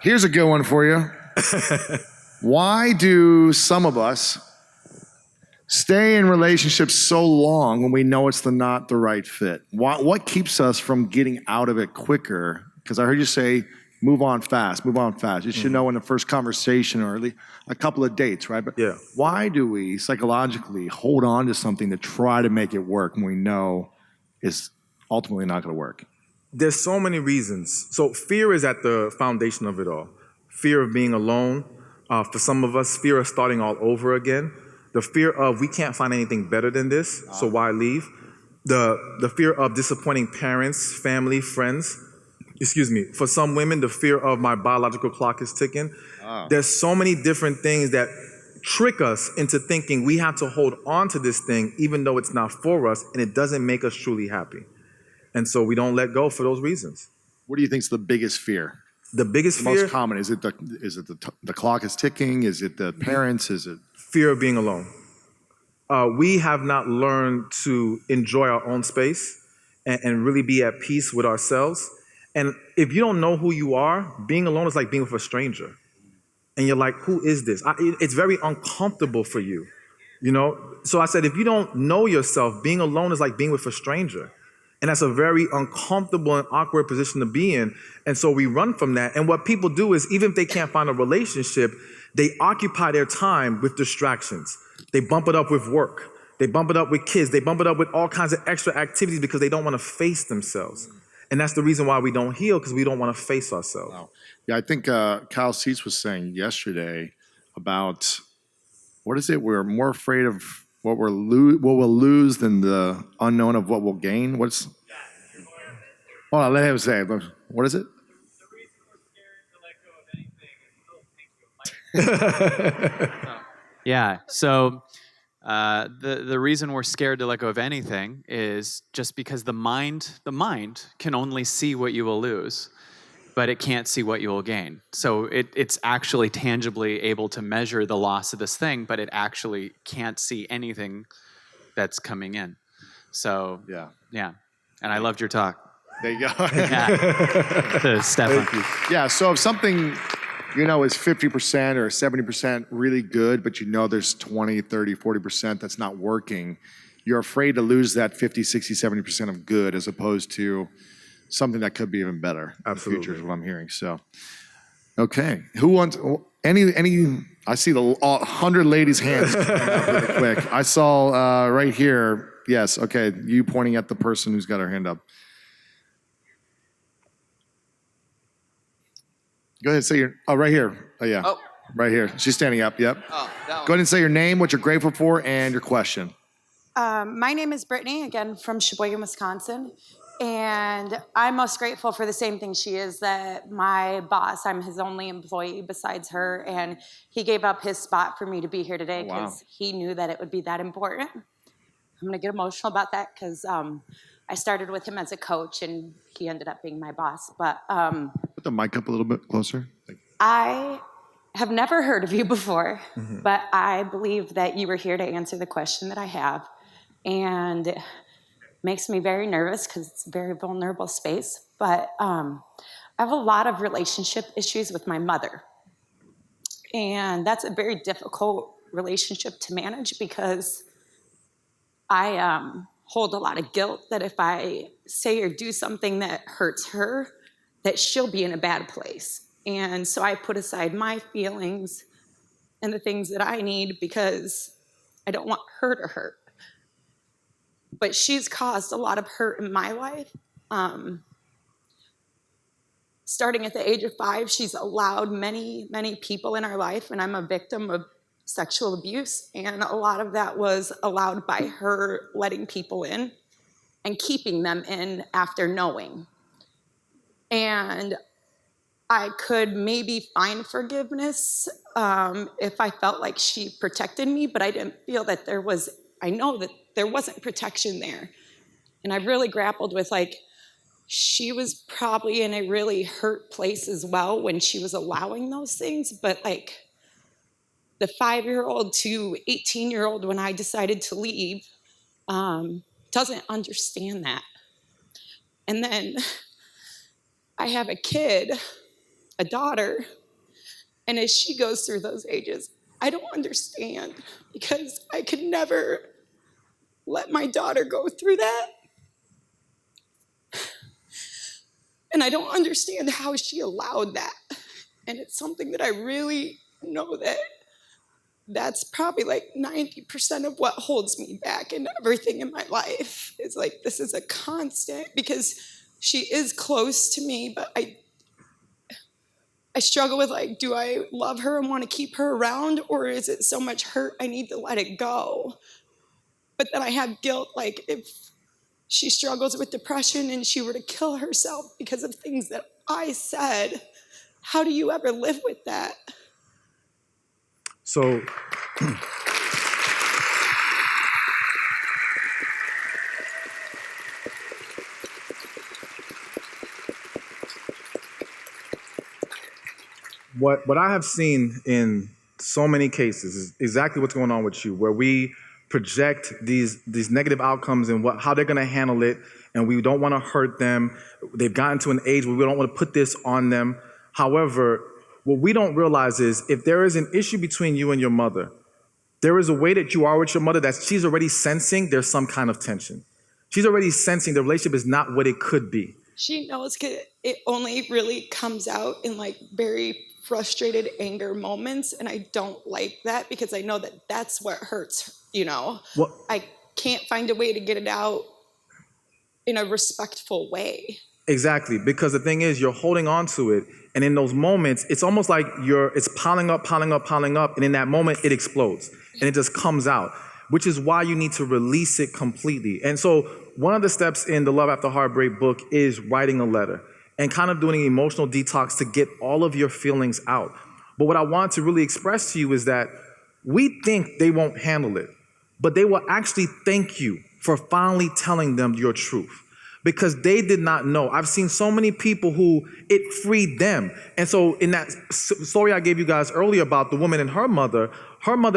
Here's a good one for you. Why do some of us stay in relationships so long when we know it's not the right fit? What keeps us from getting out of it quicker? Because I heard you say, move on fast, move on fast. You should know in the first conversation or at least a couple of dates, right? But why do we psychologically hold on to something to try to make it work when we know it's ultimately not going to work? There's so many reasons. So fear is at the foundation of it all. Fear of being alone. For some of us, fear of starting all over again. The fear of we can't find anything better than this, so why leave? The fear of disappointing parents, family, friends. Excuse me. For some women, the fear of my biological clock is ticking. There's so many different things that trick us into thinking we have to hold on to this thing even though it's not for us and it doesn't make us truly happy. And so we don't let go for those reasons. What do you think is the biggest fear? The biggest fear? Most common. Is it the clock is ticking? Is it the parents? Is it fear of being alone? We have not learned to enjoy our own space and really be at peace with ourselves. And if you don't know who you are, being alone is like being with a stranger. And you're like, who is this? It's very uncomfortable for you, you know? So I said, if you don't know yourself, being alone is like being with a stranger. And that's a very uncomfortable and awkward position to be in. And so we run from that. And what people do is, even if they can't find a relationship, they occupy their time with distractions. They bump it up with work. They bump it up with kids. They bump it up with all kinds of extra activities because they don't want to face themselves. And that's the reason why we don't heal, because we don't want to face ourselves. Wow. Yeah, I think Kyle Seitz was saying yesterday about, what is it? We're more afraid of what we'll lose than the unknown of what we'll gain. Hold on, let him say it. What is it? The reason we're scared to let go of anything is still thank you. Yeah. So the reason we're scared to let go of anything is just because the mind can only see what you will lose, but it can't see what you will gain. So it's actually tangibly able to measure the loss of this thing, but it actually can't see anything that's coming in. So yeah. And I loved your talk. There you go. To Stephan. Yeah, so if something, you know, is 50% or 70% really good, but you know there's 20, 30, 40% that's not working, you're afraid to lose that 50, 60, 70% of good as opposed to something that could be even better. Absolutely. In the future is what I'm hearing. So, okay. Who wants, any, I see the 100 ladies' hands coming up really quick. I saw right here, yes, okay, you pointing at the person who's got her hand up. Go ahead and say right here. Oh, yeah. Oh. Right here. She's standing up, yep. Oh, that one. Go ahead and say your name, what you're grateful for, and your question. My name is Brittany, again, from Sheboygan, Wisconsin. And I'm most grateful for the same thing she is, that my boss, I'm his only employee besides her, and he gave up his spot for me to be here today because he knew that it would be that important. I'm going to get emotional about that because I started with him as a coach, and he ended up being my boss. But put the mic up a little bit closer. I have never heard of you before, but I believe that you were here to answer the question that I have. And it makes me very nervous because it's a very vulnerable space. But I have a lot of relationship issues with my mother. And that's a very difficult relationship to manage because I hold a lot of guilt that if I say or do something that hurts her, that she'll be in a bad place. And so I put aside my feelings and the things that I need because I don't want her to hurt. But she's caused a lot of hurt in my life. Starting at the age of 5, she's allowed many, many people in our life, and I'm a victim of sexual abuse. And a lot of that was allowed by her letting people in and keeping them in after knowing. And I could maybe find forgiveness if I felt like she protected me, but I didn't feel that I know that there wasn't protection there. And I really grappled with, she was probably in a really hurt place as well when she was allowing those things, but the 5-year-old to 18-year-old when I decided to leave doesn't understand that. And then I have a kid a daughter. And as she goes through those ages, I don't understand because I could never let my daughter go through that. And I don't understand how she allowed that. And it's something that I really know that that's probably like 90% of what holds me back in everything in my life. Is like, this is a constant because she is close to me, but I struggle with like, do I love her and want to keep her around, or is it so much hurt I need to let it go? But then I have guilt, like if she struggles with depression and she were to kill herself because of things that I said, how do you ever live with that? So what I have seen in so many cases is exactly what's going on with you, where we project these negative outcomes and how they're going to handle it, and we don't want to hurt them. They've gotten to an age where we don't want to put this on them. However, what we don't realize is if there is an issue between you and your mother, there is a way that you are with your mother that she's already sensing there's some kind of tension. She's already sensing the relationship is not what it could be. She knows it only really comes out in like very frustrated anger moments, and I don't like that because I know that that's what hurts, you know. Well, I can't find a way to get it out in a respectful way. Exactly, because the thing is, you're holding on to it, and in those moments, it's almost like it's piling up, and in that moment, it explodes, and it just comes out, which is why you need to release it completely. And so, one of the steps in the Love After Heartbreak book is writing a letter and kind of doing an emotional detox to get all of your feelings out. But what I want to really express to you is that we think they won't handle it, but they will actually thank you for finally telling them your truth, because they did not know. I've seen so many people who it freed them. And so in that story I gave you guys earlier about the woman and her mother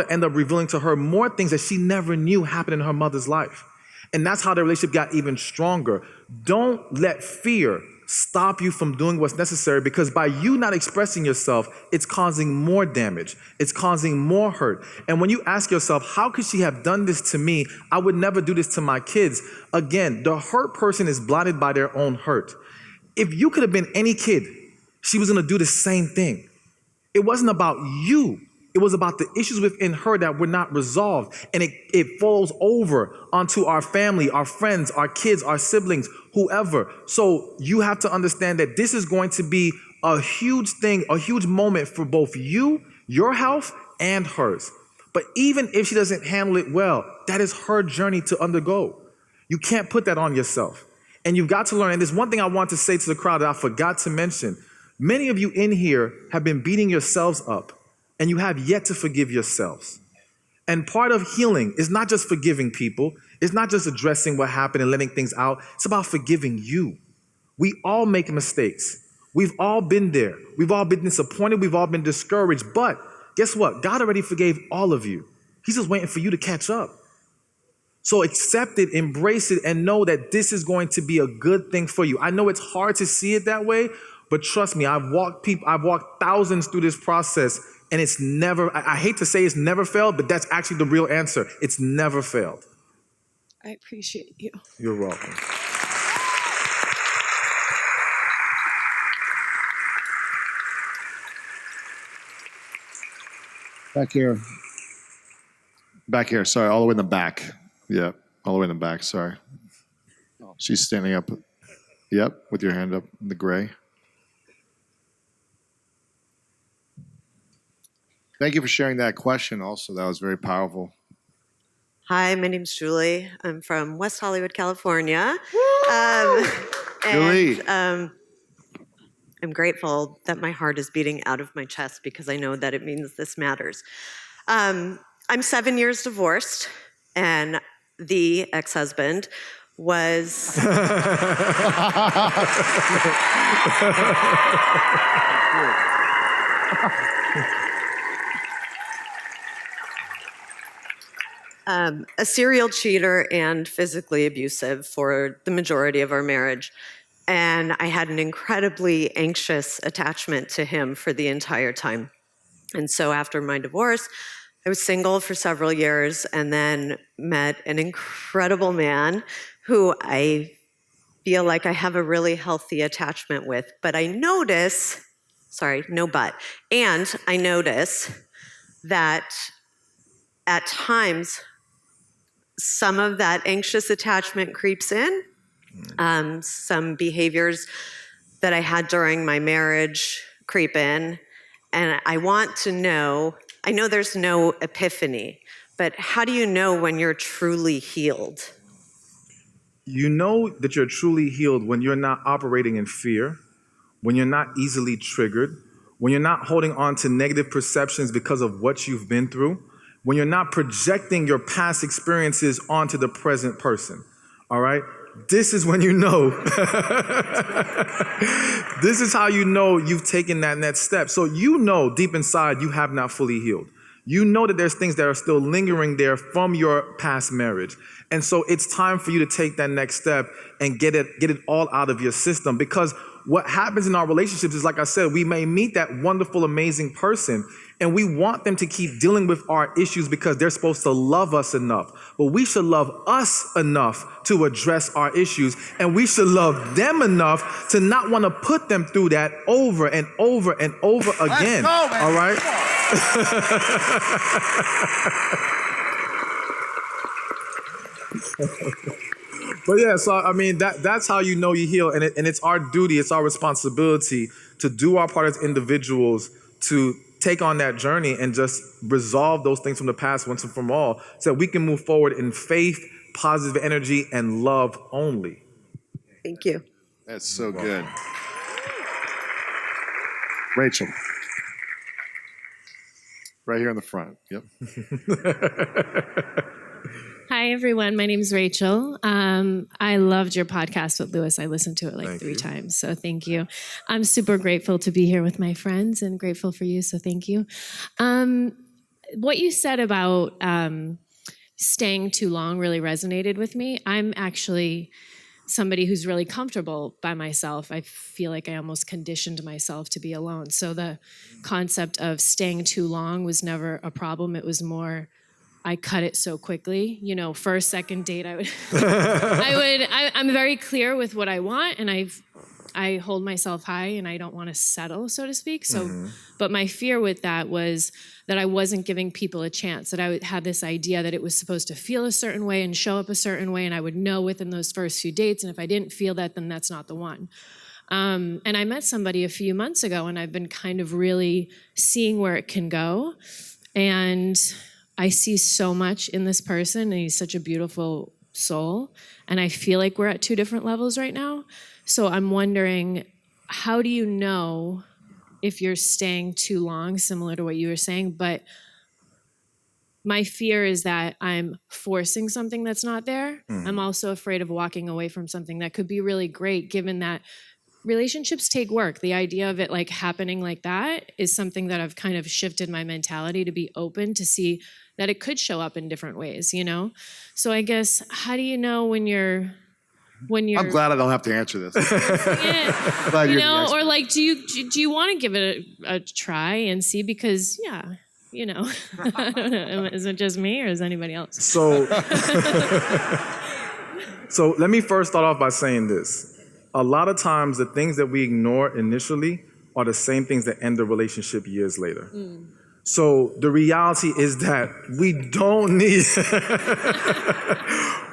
ended up revealing to her more things that she never knew happened in her mother's life. And that's how the relationship got even stronger. Don't let fear stop you from doing what's necessary, because by you not expressing yourself, it's causing more damage. It's causing more hurt. And when you ask yourself, how could she have done this to me? I would never do this to my kids. Again, the hurt person is blinded by their own hurt. If you could have been any kid, she was going to do the same thing. It wasn't about you. It was about the issues within her that were not resolved. And it falls over onto our family, our friends, our kids, our siblings, whoever. So you have to understand that this is going to be a huge thing, a huge moment for both you, your health, and hers. But even if she doesn't handle it well, that is her journey to undergo. You can't put that on yourself. And you've got to learn. And there's one thing I want to say to the crowd that I forgot to mention. Many of you in here have been beating yourselves up, and you have yet to forgive yourselves. And part of healing is not just forgiving people. It's not just addressing what happened and letting things out. It's about forgiving you. We all make mistakes. We've all been there. We've all been disappointed. We've all been discouraged. But guess what? God already forgave all of you. He's just waiting for you to catch up. So accept it, embrace it, and know that this is going to be a good thing for you. I know it's hard to see it that way, but trust me, I've walked thousands through this process, and it's never, I hate to say it's never failed, but that's actually the real answer. It's never failed. I appreciate you. You're welcome. Back here. Back here. Sorry, all the way in the back. Yeah, all the way in the back. Sorry. She's standing up. Yep, with your hand up in the gray. Thank you for sharing that question also. That was very powerful. Hi, my name's Julie. I'm from West Hollywood, California. Julie. I'm grateful that my heart is beating out of my chest because I know that it means this matters. I'm 7 years divorced, and the ex-husband was... a serial cheater and physically abusive for the majority of our marriage. And I had an incredibly anxious attachment to him for the entire time. And so after my divorce, I was single for several years and then met an incredible man who I feel like I have a really healthy attachment with. But I notice, sorry, no but, and I notice that at times some of that anxious attachment creeps in. Some behaviors that I had during my marriage creep in. And I want to know, I know there's no epiphany, but how do you know when you're truly healed? You know that you're truly healed when you're not operating in fear, when you're not easily triggered, when you're not holding on to negative perceptions because of what you've been through, when you're not projecting your past experiences onto the present person. All right? This is when you know. This is how you know you've taken that next step. So you know deep inside you have not fully healed. You know that there's things that are still lingering there from your past marriage. And so it's time for you to take that next step and get it all out of your system. Because what happens in our relationships is, like I said, we may meet that wonderful, amazing person, and we want them to keep dealing with our issues because they're supposed to love us enough. But we should love us enough to address our issues, and we should love them enough to not want to put them through that over and over and over again. Let's go, man. All right? But yeah, so I mean, that's how you know you heal, and it's our duty, it's our responsibility to do our part as individuals to take on that journey and just resolve those things from the past once and for all, so that we can move forward in faith, positive energy, and love only. Thank you. That's so good. Rachel. Right here in the front. Yep. Hi, everyone. My name is Rachel. I loved your podcast with Lewis. I listened to it like Thank 3 you. times, so thank you. I'm super grateful to be here with my friends and grateful for you, so thank you. What you said about staying too long really resonated with me. I'm actually somebody who's really comfortable by myself. I feel like I almost conditioned myself to be alone. So the concept of staying too long was never a problem. It was more, I cut it so quickly. You know, first, second date, I would, I'm very clear with what I want, and I hold myself high, and I don't want to settle, so to speak. So, but my fear with that was that I wasn't giving people a chance, that I had this idea that it was supposed to feel a certain way and show up a certain way, and I would know within those first few dates, and if I didn't feel that, then that's not the one. And I met somebody a few months ago, and I've been kind of really seeing where it can go, and I see so much in this person, and he's such a beautiful soul, and I feel like we're at 2 different levels right now. So I'm wondering, how do you know if you're staying too long, similar to what you were saying? But my fear is that I'm forcing something that's not there. I'm also afraid of walking away from something that could be really great, given that relationships take work. The idea of it like happening like that is something that I've kind of shifted my mentality to be open to see that it could show up in different ways, you know? So I guess, how do you know when you're I'm glad I don't have to answer this. yeah, Glad you you're the know, expert. or like, do you want to give it a try and see? Because yeah, you know, I don't know, is it just me or is anybody else? So, so let me first start off by saying this. A lot of times the things that we ignore initially are the same things that end the relationship years later. So the reality is that we don't need,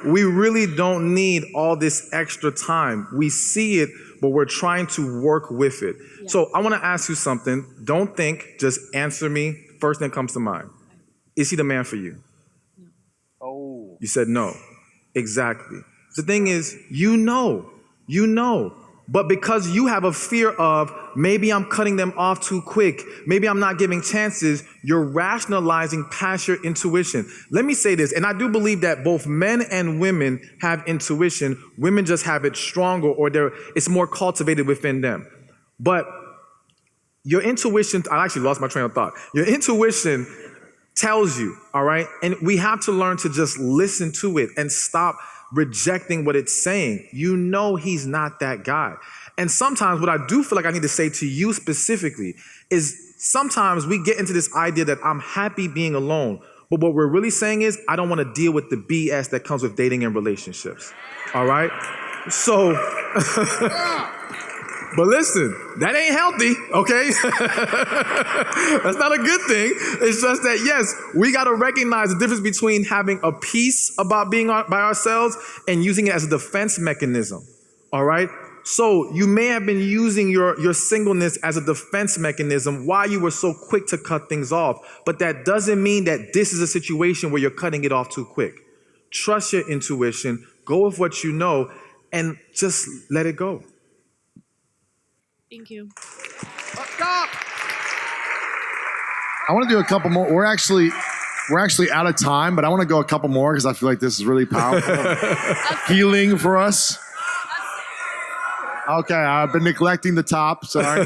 we really don't need all this extra time. We see it, but we're trying to work with it. Yeah. So I want to ask you something. Don't think, just answer me. First thing comes to mind. Is he the man for you? No. Oh. You said no. Exactly. The thing is, you know. But because you have a fear of maybe I'm cutting them off too quick, maybe I'm not giving chances, you're rationalizing past your intuition. Let me say this, and I do believe that both men and women have intuition. Women just have it stronger, or it's more cultivated within them. But your intuition, I actually lost my train of thought. Your intuition tells you, all right? And we have to learn to just listen to it and stop rejecting what it's saying. You know he's not that guy. And sometimes what I do feel like I need to say to you specifically is sometimes we get into this idea that I'm happy being alone. But what we're really saying is I don't want to deal with the BS that comes with dating and relationships. All right? So, but listen, that ain't healthy, okay? That's not a good thing. It's just that, yes, we got to recognize the difference between having a peace about being by ourselves and using it as a defense mechanism, all right? So you may have been using your singleness as a defense mechanism why you were so quick to cut things off, but that doesn't mean that this is a situation where you're cutting it off too quick. Trust your intuition, go with what you know, and just let it go. Thank you. I want to do a couple more. We're actually out of time, but I want to go a couple more because I feel like this is really powerful. Healing for us. Okay, I've been neglecting the top. Sorry,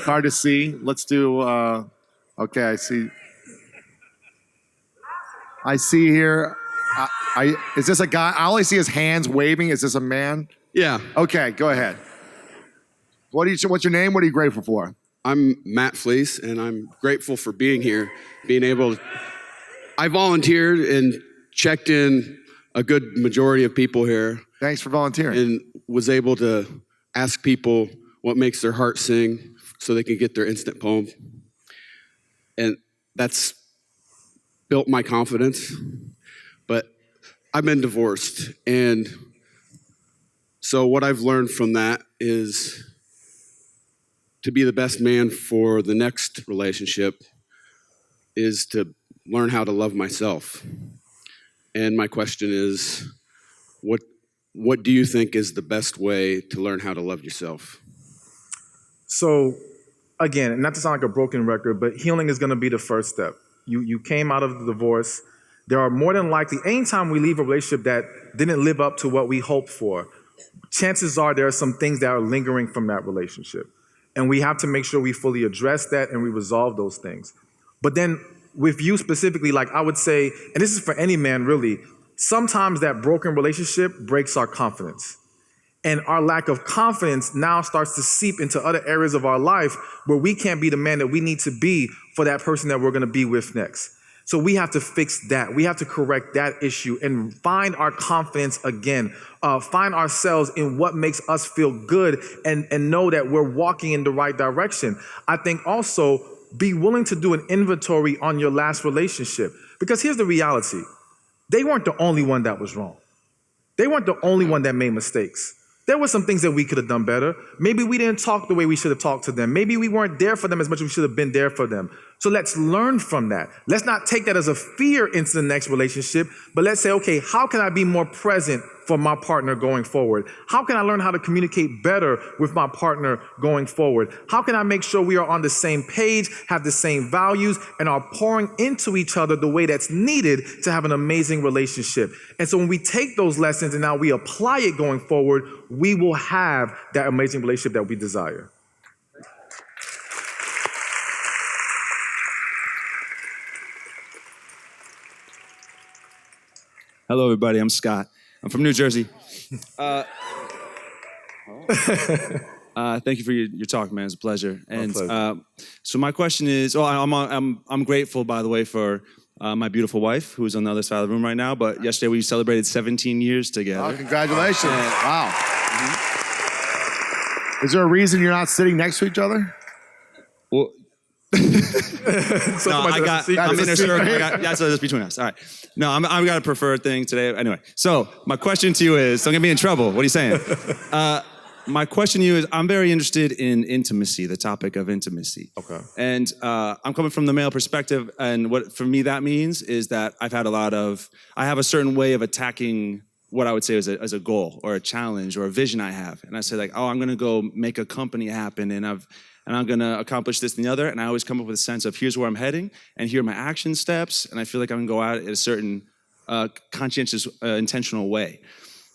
hard to see. Let's do. Okay, I see. I see here. Is this a guy? I only see his hands waving. Is this a man? Yeah, Okay, go ahead. What's your name? What are you grateful for? I'm Matt Fleece, and I'm grateful for being here, being able to. I volunteered and checked in a good majority of people here, Thanks for volunteering. and was able to ask people what makes their heart sing so they can get their instant poem. And that's built my confidence. But I've been divorced, and so what I've learned from that is to be the best man for the next relationship is to learn how to love myself. And my question is, what do you think is the best way to learn how to love yourself? So, again, not to sound like a broken record, but healing is going to be the first step. You came out of the divorce. There are more than likely, anytime we leave a relationship that didn't live up to what we hoped for, chances are there are some things that are lingering from that relationship. And we have to make sure we fully address that and we resolve those things. But then with you specifically, like I would say, and this is for any man really, sometimes that broken relationship breaks our confidence. And our lack of confidence now starts to seep into other areas of our life where we can't be the man that we need to be for that person that we're going to be with next. So we have to fix that. We have to correct that issue and find our confidence again. Find ourselves in what makes us feel good and know that we're walking in the right direction. I think also be willing to do an inventory on your last relationship. Because here's the reality. They weren't the only one that was wrong. They weren't the only one that made mistakes. There were some things that we could have done better. Maybe we didn't talk the way we should have talked to them. Maybe we weren't there for them as much as we should have been there for them. So let's learn from that. Let's not take that as a fear into the next relationship, but let's say, okay, how can I be more present for my partner going forward? How can I learn how to communicate better with my partner going forward? How can I make sure we are on the same page, have the same values, and are pouring into each other the way that's needed to have an amazing relationship? And so when we take those lessons and now we apply it going forward, we will have that amazing relationship that we desire. Hello, everybody. I'm Scott. I'm from New Jersey. Thank you for your talk, man. It's a pleasure. And so my question is, I'm grateful, by the way, for my beautiful wife, who's on the other side of the room right now. But yesterday we celebrated 17 years together. Oh, congratulations. Wow. Mm-hmm. Is there a reason you're not sitting next to each other? Well, I'm in a circle. That's just between us. All right. No, I've got a preferred thing today. Anyway, so my question to you is, don't get me in trouble. What are you saying? My question to you is, I'm very interested in intimacy, the topic of intimacy. Okay. And I'm coming from the male perspective, and what for me that means is that I have a certain way of attacking what I would say as a goal or a challenge or a vision I have. And I say like, I'm going to go make a company happen, and I'm going to accomplish this and the other. And I always come up with a sense of here's where I'm heading, and here are my action steps. And I feel like I can go out in a certain conscientious, intentional way.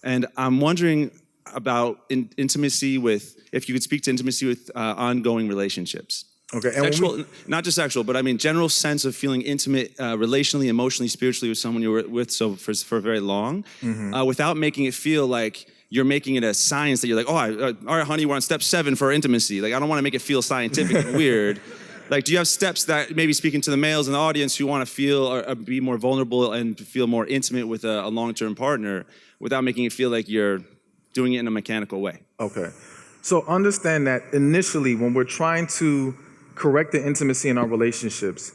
And I'm wondering about intimacy with, if you could speak to intimacy with ongoing relationships. Okay, and Sexual, not just sexual, but I mean general sense of feeling intimate, relationally, emotionally, spiritually with someone you were with for very long, without making it feel like you're making it a science that you're like, oh, all right, honey, we're on step 7 for intimacy. Like, I don't want to make it feel scientific and weird. Like, do you have steps that maybe speaking to the males in the audience who want to feel or be more vulnerable and feel more intimate with a long-term partner without making it feel like you're doing it in a mechanical way? Okay. So understand that initially when we're trying to correct the intimacy in our relationships,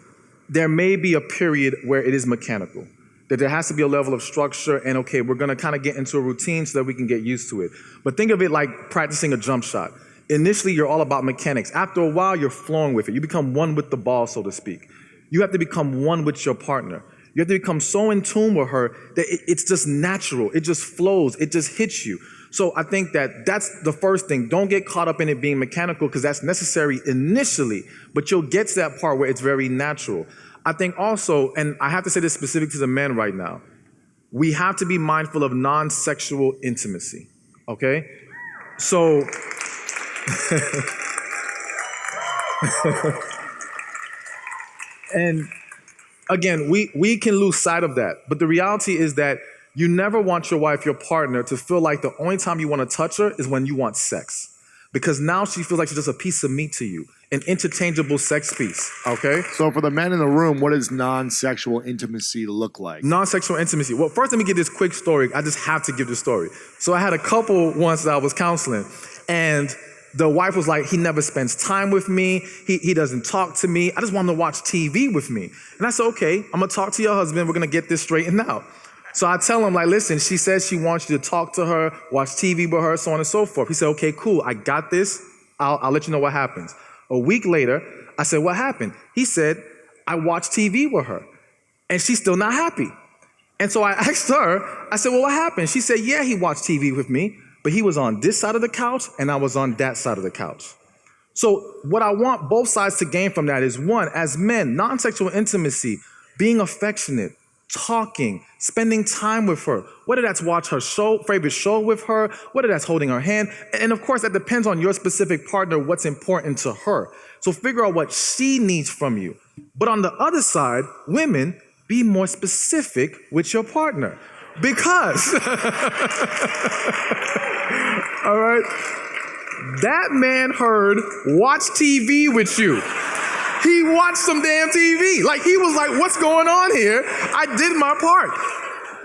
there may be a period where it is mechanical, that there has to be a level of structure and, okay, we're going to kind of get into a routine so that we can get used to it. But think of it like practicing a jump shot. Initially, you're all about mechanics. After a while, you're flowing with it. You become one with the ball, so to speak. You have to become one with your partner. You have to become so in tune with her that it's just natural. It just flows. It just hits you. So I think that that's the first thing. Don't get caught up in it being mechanical because that's necessary initially, but you'll get to that part where it's very natural. I think also, and I have to say this specific to the men right now, we have to be mindful of non-sexual intimacy, okay? So, and again, we can lose sight of that, but the reality is that you never want your wife, your partner, to feel like the only time you want to touch her is when you want sex. Because now she feels like she's just a piece of meat to you, an interchangeable sex piece, okay? So for the men in the room, what does non-sexual intimacy look like? Non-sexual intimacy. Well, first let me give this quick story. I just have to give this story. So I had a couple once that I was counseling, and the wife was like, he never spends time with me. He doesn't talk to me. I just want him to watch TV with me. And I said, okay, I'm going to talk to your husband. We're going to get this straightened out. So I tell him, like, listen, she says she wants you to talk to her, watch TV with her, so on and so forth. He said, okay, cool. I got this. I'll let you know what happens. A week later, I said, what happened? He said, I watched TV with her, and she's still not happy. And so I asked her, I said, well, what happened? She said, yeah, he watched TV with me, but he was on this side of the couch, and I was on that side of the couch. So what I want both sides to gain from that is, one, as men, non-sexual intimacy, being affectionate, talking, spending time with her, whether that's watch her favorite show with her, whether that's holding her hand. And of course, that depends on your specific partner, what's important to her. So figure out what she needs from you. But on the other side, women, be more specific with your partner. Because, all right, that man heard watch TV with you. He watched some damn TV. Like, he was like, what's going on here? I did my part.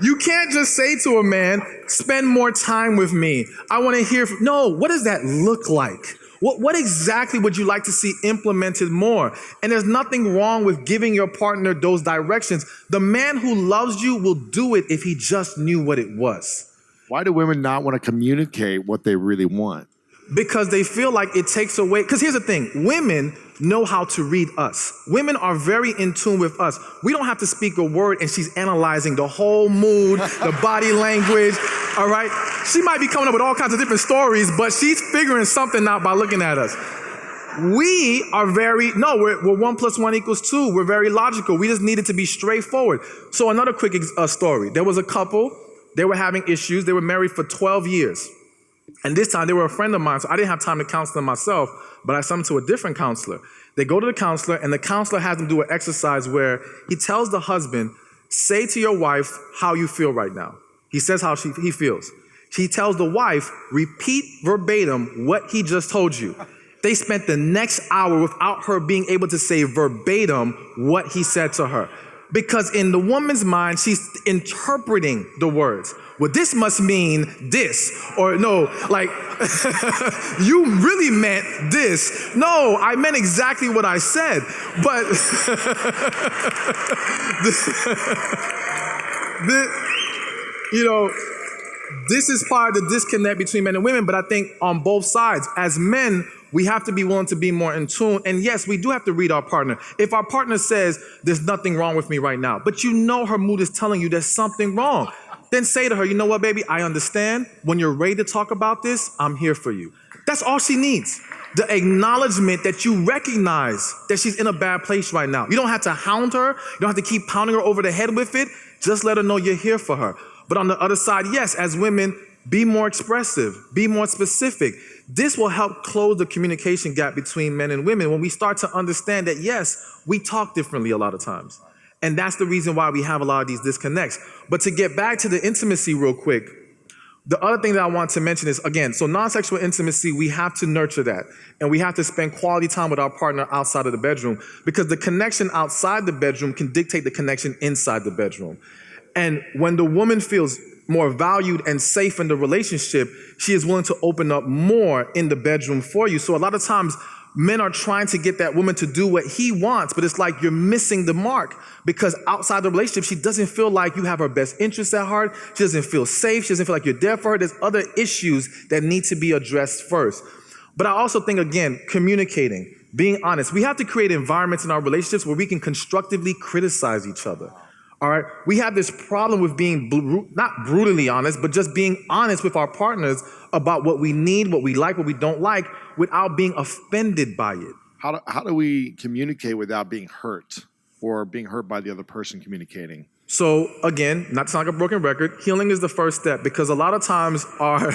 You can't just say to a man, spend more time with me. I want to hear from, no, what does that look like? What exactly would you like to see implemented more? And there's nothing wrong with giving your partner those directions. The man who loves you will do it if he just knew what it was. Why do women not want to communicate what they really want? Because they feel like it takes away, because here's the thing, women know how to read us. Women are very in tune with us. We don't have to speak a word and she's analyzing the whole mood, the body language, all right? She might be coming up with all kinds of different stories, but she's figuring something out by looking at us. We are we're 1 + 1 = 2. We're very logical. We just needed to be straightforward. So another quick story. There was a couple, they were having issues. They were married for 12 years. And this time, they were a friend of mine, so I didn't have time to counsel them myself, but I sent them to a different counselor. They go to the counselor, and the counselor has them do an exercise where he tells the husband, say to your wife how you feel right now. He says how he feels. He tells the wife, repeat verbatim what he just told you. They spent the next hour without her being able to say verbatim what he said to her. Because in the woman's mind, she's interpreting the words. Well, this must mean this, or no, like, you really meant this. No, I meant exactly what I said, but this is part of the disconnect between men and women, but I think on both sides, as men, we have to be willing to be more in tune. And yes, we do have to read our partner. If our partner says, there's nothing wrong with me right now, but you know her mood is telling you there's something wrong, then say to her, you know what, baby, I understand. When you're ready to talk about this, I'm here for you. That's all she needs. The acknowledgement that you recognize that she's in a bad place right now. You don't have to hound her. You don't have to keep pounding her over the head with it. Just let her know you're here for her. But on the other side, yes, as women, be more expressive, be more specific. This will help close the communication gap between men and women when we start to understand that, yes, we talk differently a lot of times. And that's the reason why we have a lot of these disconnects. But to get back to the intimacy real quick, the other thing that I want to mention is, again, so non-sexual intimacy, we have to nurture that. And we have to spend quality time with our partner outside of the bedroom, because the connection outside the bedroom can dictate the connection inside the bedroom. And when the woman feels more valued and safe in the relationship, she is willing to open up more in the bedroom for you. So a lot of times, men are trying to get that woman to do what he wants, but it's like you're missing the mark, because outside the relationship, she doesn't feel like you have her best interests at heart. She doesn't feel safe. She doesn't feel like you're there for her. There's other issues that need to be addressed first. But I also think, again, communicating, being honest. We have to create environments in our relationships where we can constructively criticize each other. All right, we have this problem with being not brutally honest, but just being honest with our partners about what we need, what we like, what we don't like, without being offended by it. How do we communicate without being hurt or being hurt by the other person communicating? So again, not to sound like a broken record, healing is the first step, because a lot of times our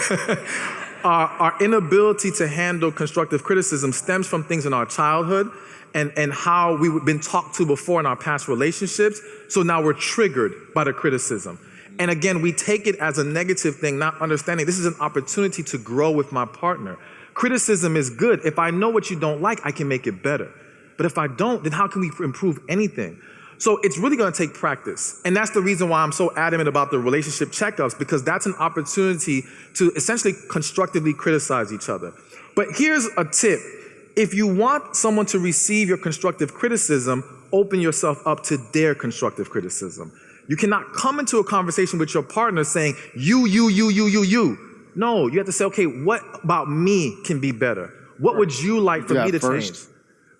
inability to handle constructive criticism stems from things in our childhood and how we've been talked to before in our past relationships. So now we're triggered by the criticism. And again, we take it as a negative thing, not understanding this is an opportunity to grow with my partner. Criticism is good. If I know what you don't like, I can make it better. But if I don't, then how can we improve anything? So it's really going to take practice. And that's the reason why I'm so adamant about the relationship checkups, because that's an opportunity to essentially constructively criticize each other. But here's a tip. If you want someone to receive your constructive criticism, open yourself up to their constructive criticism. You cannot come into a conversation with your partner saying, you. No, you have to say, okay, what about me can be better? What would you like for me to change?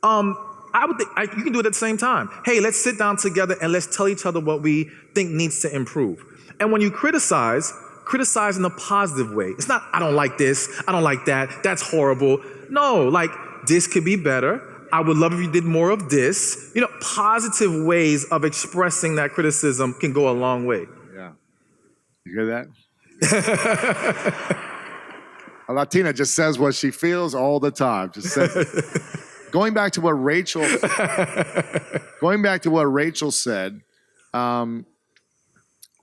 I would think you can do it at the same time. Hey, let's sit down together and let's tell each other what we think needs to improve. And when you criticize in a positive way. It's not, I don't like this, I don't like that, that's horrible. No, like, this could be better. I would love if you did more of this. You know, positive ways of expressing that criticism can go a long way. Yeah. You hear that? A Latina just says what she feels all the time. Just says it. Going back to what Rachel said,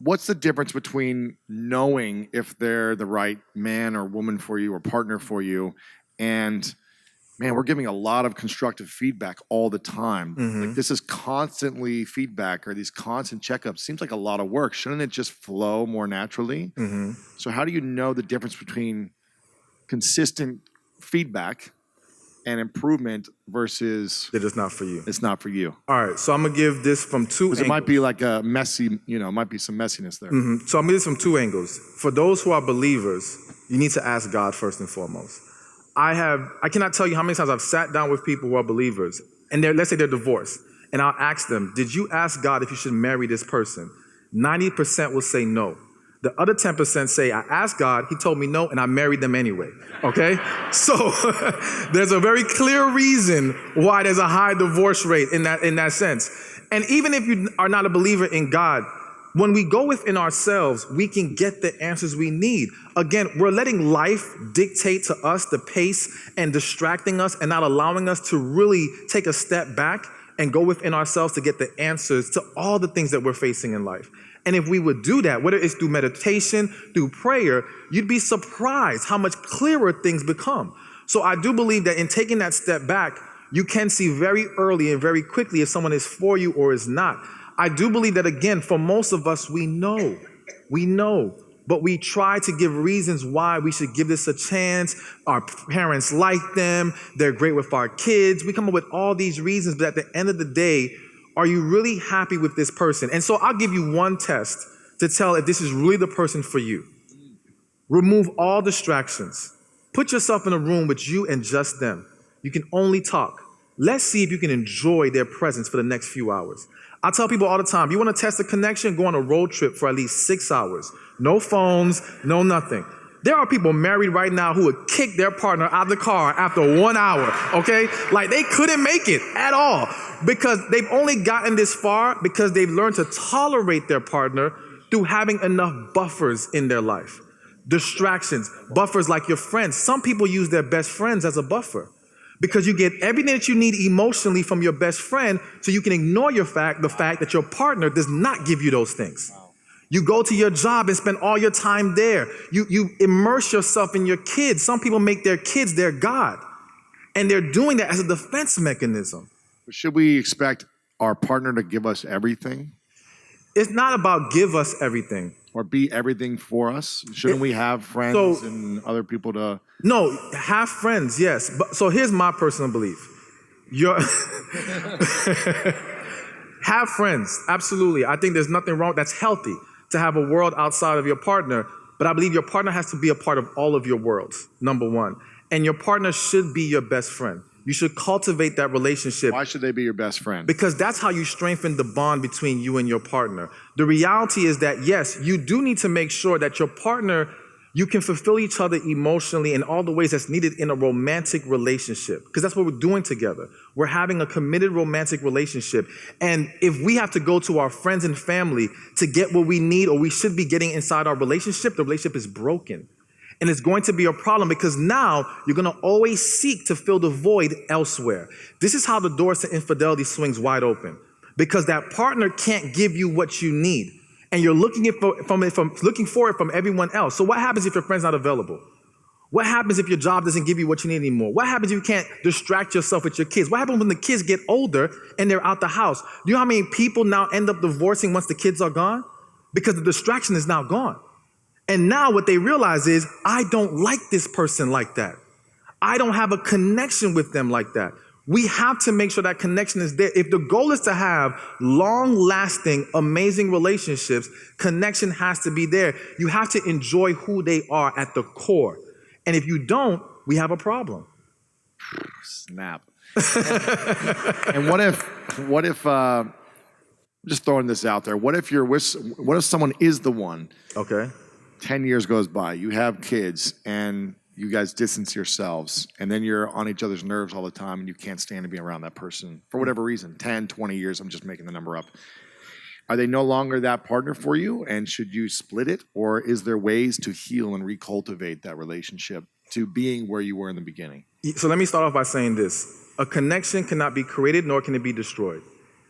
what's the difference between knowing if they're the right man or woman for you or partner for you, and man, we're giving a lot of constructive feedback all the time. Mm-hmm. Like, this is constantly feedback, or these constant checkups. Seems like a lot of work. Shouldn't it just flow more naturally? Mm-hmm. So how do you know the difference between consistent feedback and improvement versus That is not for you. it's not for you? All right, so I'm gonna give this from two angles. Because it might be like a messy, might be some messiness there. Mm-hmm. So I'm gonna give this from two angles. For those who are believers, you need to ask God first and foremost. I cannot tell you how many times I've sat down with people who are believers, and let's say they're divorced, and I'll ask them, did you ask God if you should marry this person? 90% will say no. The other 10% say, I asked God, he told me no, and I married them anyway, okay? So there's a very clear reason why there's a high divorce rate in that sense. And even if you are not a believer in God, when we go within ourselves, we can get the answers we need. Again, we're letting life dictate to us the pace and distracting us and not allowing us to really take a step back and go within ourselves to get the answers to all the things that we're facing in life. And if we would do that, whether it's through meditation, through prayer, you'd be surprised how much clearer things become. So I do believe that in taking that step back, you can see very early and very quickly if someone is for you or is not. I do believe that, again, for most of us, we know, but we try to give reasons why we should give this a chance. Our parents like them. They're great with our kids. We come up with all these reasons, but at the end of the day, are you really happy with this person? And so I'll give you one test to tell if this is really the person for you. Remove all distractions. Put yourself in a room with you and just them. You can only talk. Let's see if you can enjoy their presence for the next few hours. I tell people all the time, you want to test a connection, go on a road trip for at least 6 hours. No phones, no nothing. There are people married right now who would kick their partner out of the car after 1 hour, okay? Like, they couldn't make it at all because they've only gotten this far because they've learned to tolerate their partner through having enough buffers in their life. Distractions, buffers like your friends. Some people use their best friends as a buffer because you get everything that you need emotionally from your best friend, so you can ignore the fact that your partner does not give you those things. You go to your job and spend all your time there. You immerse yourself in your kids. Some people make their kids their God, and they're doing that as a defense mechanism. Should we expect our partner to give us everything? It's not about give us everything. Or be everything for us? Shouldn't we have friends and other people to... No, have friends, yes. But so here's my personal belief. Have friends, absolutely. I think there's nothing wrong. That's healthy to have a world outside of your partner. But I believe your partner has to be a part of all of your worlds, number one. And your partner should be your best friend. You should cultivate that relationship. Why should they be your best friend? Because that's how you strengthen the bond between you and your partner. The reality is that, yes, you do need to make sure that your partner, you can fulfill each other emotionally in all the ways that's needed in a romantic relationship. Because that's what we're doing together. We're having a committed romantic relationship. And if we have to go to our friends and family to get what we need or we should be getting inside our relationship, the relationship is broken. And it's going to be a problem because now you're going to always seek to fill the void elsewhere. This is how the doors to infidelity swings wide open, because that partner can't give you what you need. And you're looking for it from everyone else. So what happens if your friend's not available? What happens if your job doesn't give you what you need anymore? What happens if you can't distract yourself with your kids? What happens when the kids get older and they're out the house? Do you know how many people now end up divorcing once the kids are gone? Because the distraction is now gone. And now what they realize is, I don't like this person like that. I don't have a connection with them like that. We have to make sure that connection is there. If the goal is to have long-lasting, amazing relationships, connection has to be there. You have to enjoy who they are at the core. And if you don't, we have a problem. Snap. And what if I'm just throwing this out there. What if someone is the one? Okay. 10 years goes by, you have kids, and you guys distance yourselves, and then you're on each other's nerves all the time, and you can't stand to be around that person for whatever reason, 10, 20 years, I'm just making the number up. Are they no longer that partner for you, and should you split it, or is there ways to heal and recultivate that relationship to being where you were in the beginning? So let me start off by saying this. A connection cannot be created, nor can it be destroyed.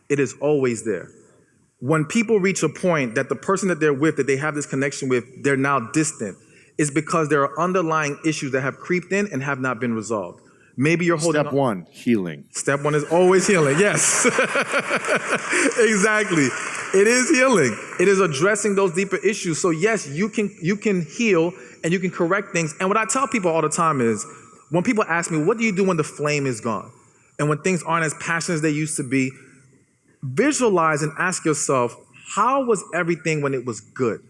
It is always there. When people reach a point that the person that they're with, that they have this connection with, they're now distant, is because there are underlying issues that have creeped in and have not been resolved. Maybe you're holding Step one, healing. Step one is always healing, yes. Exactly. It is healing. It is addressing those deeper issues. So yes, you can heal and you can correct things. And what I tell people all the time is, when people ask me, what do you do when the flame is gone? And when things aren't as passionate as they used to be, visualize and ask yourself, how was everything when it was good?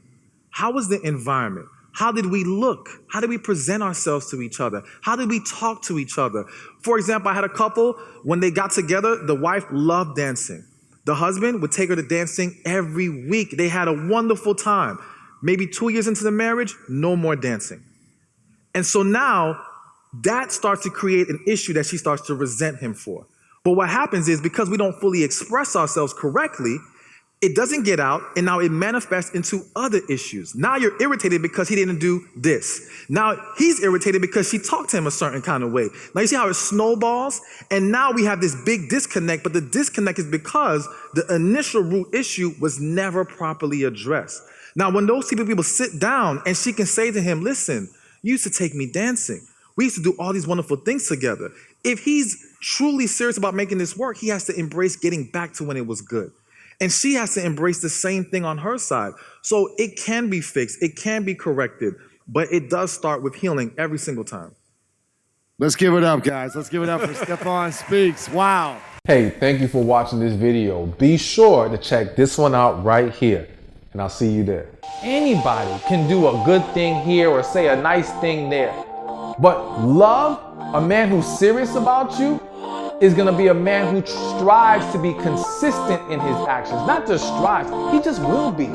How was the environment? How did we look? How did we present ourselves to each other? How did we talk to each other? For example, I had a couple, when they got together, the wife loved dancing. The husband would take her to dancing every week. They had a wonderful time. Maybe 2 years into the marriage, no more dancing. And so now that starts to create an issue that she starts to resent him for. But what happens is, because we don't fully express ourselves correctly, it doesn't get out, and now it manifests into other issues. Now you're irritated because he didn't do this. Now he's irritated because she talked to him a certain kind of way. Now you see how it snowballs? And now we have this big disconnect, but the disconnect is because the initial root issue was never properly addressed. Now when those two people sit down and she can say to him, listen, you used to take me dancing. We used to do all these wonderful things together. If he's truly serious about making this work, he has to embrace getting back to when it was good. And she has to embrace the same thing on her side. So it can be fixed, it can be corrected, but it does start with healing every single time. Let's give it up, guys. Let's give it up for Stephan Speaks. Wow. Hey, thank you for watching this video. Be sure to check this one out right here, and I'll see you there. Anybody can do a good thing here or say a nice thing there. But love, a man who's serious about you, is going to be a man who strives to be consistent in his actions. Not just strives, he just will be.